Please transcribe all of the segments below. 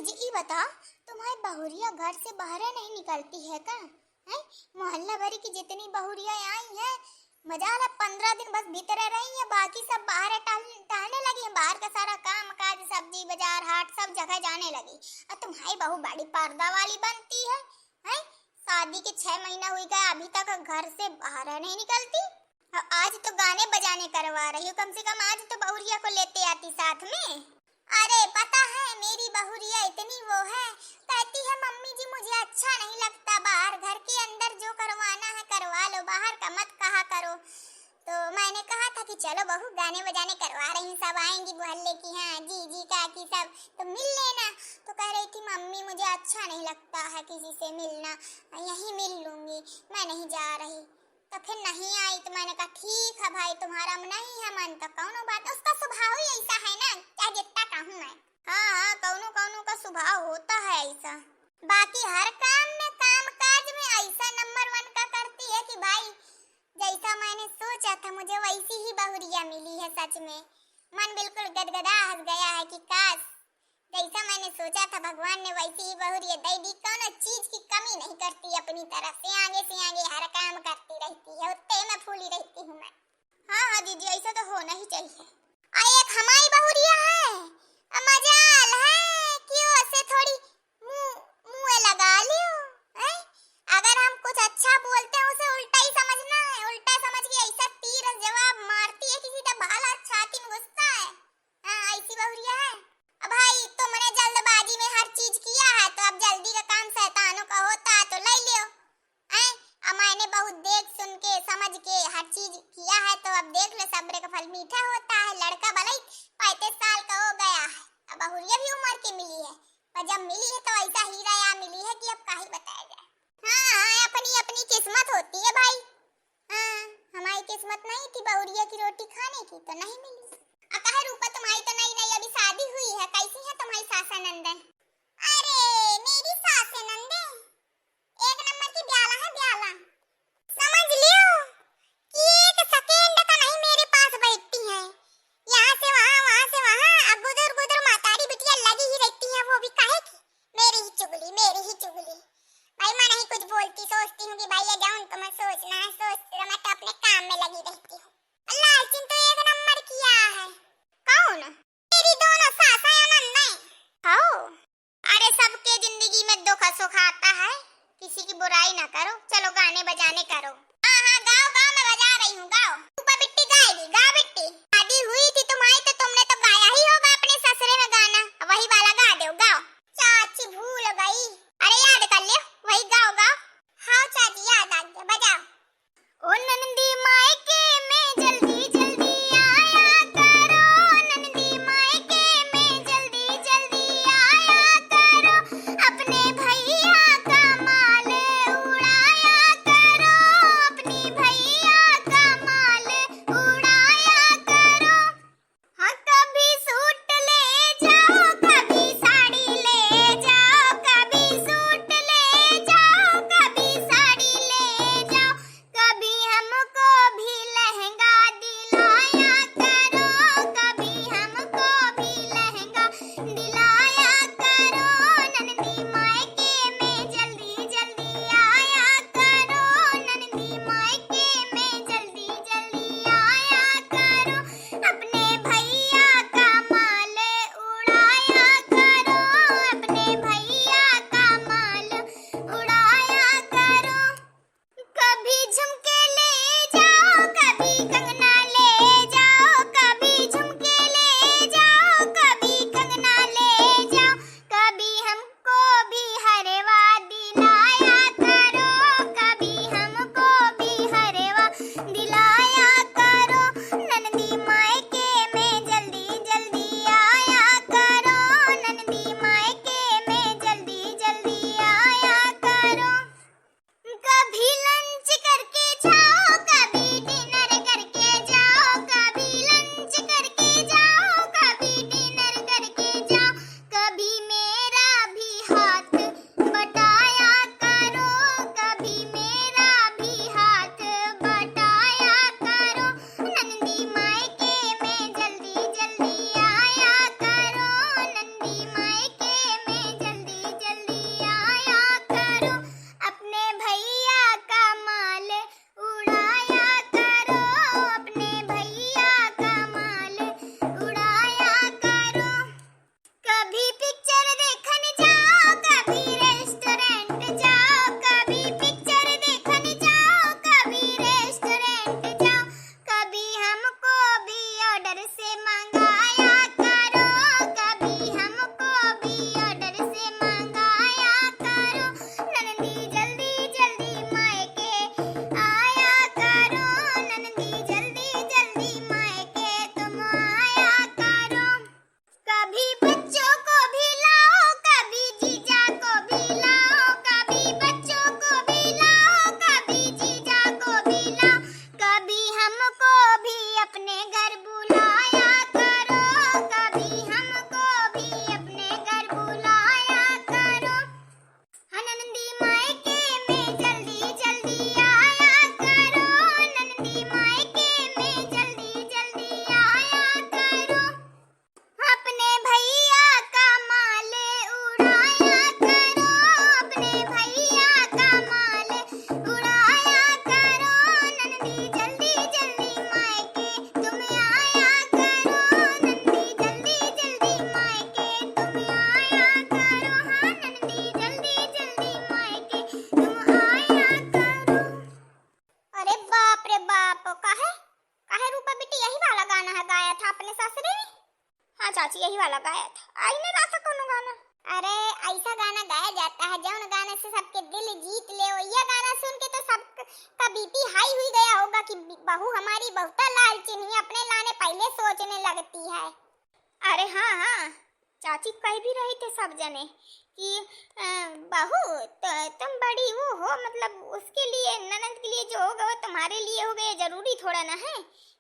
जी ई बता, तुम्हारी बहुरिया घर से बाहर नहीं निकलती है का? है मोहल्ला भरी की जितनी बहुरिया आई हैं, मजा ला 15 दिन बस भीतर रही है, बाकी सब बाहर टहलने लगी है। बाहर का सारा काम काज, सब्जी बाजार हाट सब जगह जाने लगी। और तुम्हारी बहू बड़ी पर्दा वाली बनती है। हैं शादी के 6 महीना हुई गए, अभी तक घर से बाहर नहीं निकलती। और आज तो गाने बजाने करवा रही हो, कम से कम आज तो बहुरिया को लेते आती साथ में। अरे पता है मेरी बहुरिया इतनी वो है, कहती है मम्मी जी मुझे अच्छा नहीं लगता बाहर, घर के अंदर जो करवाना है करवा लो, बाहर का मत कहा करो। तो मैंने कहा था कि चलो बहू गाने बजाने करवा रही हूँ, सब आएंगी मोहल्ले की, हाँ जी काकी सब, तो मिल लेना। तो कह रही थी मम्मी मुझे अच्छा नहीं लगता है किसी से मिलना, यहीं मिल लूंगी, मैं नहीं जा रही। तो फिर नहीं आई तो मैंने कहा ठीक है भाई, तुम्हारा नहीं है मन तो कौनो बात, उसका स्वभाव ही ऐसा है ना, चाहे जितना कहूँ मैं। हाँ कौनो का स्वभाव होता है ऐसा। बाकी हर काम में काम काज में ऐसा नंबर 1 का करती है कि भाई जैसा मैंने सोचा था मुझे वैसी ही बहुरिया मिली है। सच में मन बिल्कुल गदगदा हंस गया है कि काश जैसा मैंने सोचा था भगवान ने वैसी ही बहुरिया दे दी। कोनो चीज की कमी नहीं करती, अपनी तरफ से आगे हर काम करती रहती है, उत्ते में फूली रहती हूँ मैं। हाँ दीदी ऐसा तो होना ही चाहिए। एक हमारी बहुरिया है, मजाल है क्यों ऐसे थोड़ी मुंह लगा लियो है? अगर हम कुछ अच्छा बोलते हैं उसे उल्टा ही समझना है, उल्टा समझ के ऐसा तीर जवाब मारती है कि सीधा भाला छाती में घुसता है। हाँ ऐसी बहुरिया है। अब भाई तुमने जल्दबाजी में हर चीज किया है, तो अब जल्दी का काम शैतानों का होता है, तो ले लियो। अब मैंने बहुत देख सुन के समझ के हर चीज किया है, तो अब देख लो सब्र का फल मीठा होता है। लड़का भले 35 साल का हो गया है, अब बहुरिया भी उम्र की मिली है, पर जब मिली है तो ऐसा हीरा यहाँ मिली है कि अब काहे बताया जाए। हाँ अपनी अपनी किस्मत होती है भाई। हाँ हमारी किस्मत नहीं थी बहुरिया की रोटी खाने की, तो नहीं मिली। कहे रूपा तुम्हारी तो नई अभी शादी हुई है, कैसी है तुम्हारी सासा नंदन? अरे मेरी सास नंदन एक नंबर की ब्याला है, ब्याला समझ लियो कि एक सेकंड का नहीं मेरे पास बैठती है, यहाँ से वहाँ से वहाँ गुदर मातारी बिटिया लगी ही रहती है, वो भी काहे की मेरी ही चुगली। भाई मैं नहीं कुछ बोलती, सोचती हूँ कि भाई ये जाऊँ तो मैं सोचना है, सोचती मैं तो अपने काम में लगी रहती हूँ। अल्लाह तो एक नंबर किया है। कौन? मेरी दोनों सासा या नंदन। आओ अरे सबके जिंदगी में दुख सुख आता है, किसी की बुराई ना करो, चलो गाने बजाने करो। हाँ गाओ मैं बजा रही हूँ, गाओ। ऊपर बिट्टी गाएगी, गाओ बिट्टी। शादी हुई थी तुम्हारी तो तुमने तो गाया ही होगा अपने ससुरे में गाना, वही वाला गा दो, गाओ। चाची भूल गई, अरे याद कर लियो, वही गाओ। हाँ चाची याद आ गया, बजाओ। ओ नंदी मायके में जल्दी जल्दी आया करो, नंदी मायके में जल्दी जल्दी आया करो, अपने भैया का माल उड़ाया करो, अपनी भैया का माल कोनो गाना? अरे ऐसा गाना गाया जाता है जौन गाने से सबके दिल जीत ले। यह गाना सुन के तो सबका बीपी हाई हुई गया होगा कि बहू हमारी बहुत लालची नहीं, अपने लाने पहले सोचने लगती है। अरे हाँ हाँ, चाची कह भी रही थे सब जने कि बहू तो तुम बड़ी वो हो, मतलब उसके लिए ननद के लिए जो होगा वो तुम्हारे लिए होगा, ये जरूरी थोड़ा ना है।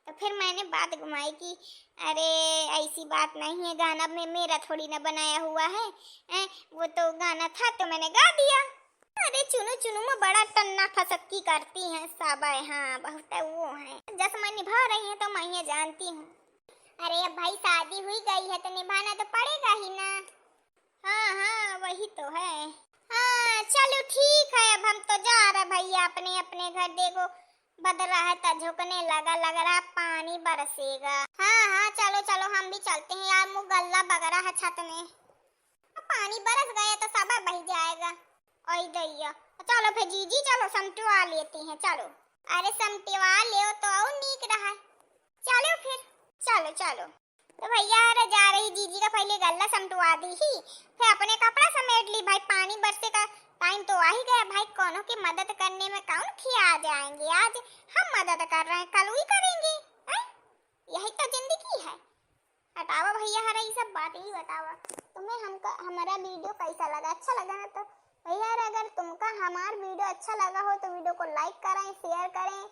तो फिर मैंने बात घुमाई कि अरे ऐसी बात नहीं है, गाना में मेरा थोड़ी ना बनाया हुआ है, वो तो गाना था तो मैंने गा दिया। अरे चुनु चुनु में बड़ा टन्ना फसक्की करती हैं सब। हाँ बहुत वो है, जस मैं निभा रही है तो मैं ये जानती हूँ। अरे अब भाई शादी हुई गई है तो निभाना तो पड़ेगा ही ना। हाँ हाँ वही तो है। हाँ चलो ठीक है, अब हम तो जा रहे भैया अपने अपने घर। देखो बदला है तो झुकने लगा, लग रहा पानी बरसेगा। हाँ हाँ चलो चलो हम भी चलते हैं यार, मुँह गल्ला बगरा है छत में, पानी बरस गया तो सब बह जाएगा। ओए दैया, चलो फिर जीजी चलो समटवा लेती हैं, चलो। अरे समटवा ले तो और नीक रहा। चलो फिर, चलो चलो। तो भैया जा रही जीजी का पहले गल्ला समटवा दी ही, फिर अपने कपड़ा समेट ली। भाई पानी बरसे का टाइम तो आ ही गया भाई, कोनो की मदद करने में कौन खिया जाएंगे। आज हम मदद कर रहे हैं, कल ही करेंगे, यही तो जिंदगी है। हटावा भैया हरा ये सब बात ही बतावा। तुम्हें हमारा वीडियो कैसा लगा? अच्छा लगा ना? तो भैया अगर तुमका हमारा वीडियो अच्छा लगा हो तो वीडियो को लाइक करें, शेयर करें,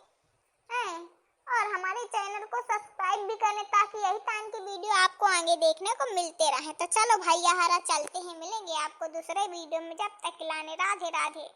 और हमारे चैनल को सब्सक्राइब भी करें ताकि यही टाइम की वीडियो आपको आगे देखने को मिलते रहे। तो चलो भैया हरा चलते हैं, मिलेंगे आपको दूसरे वीडियो में। जब तक लाने राधे राधे।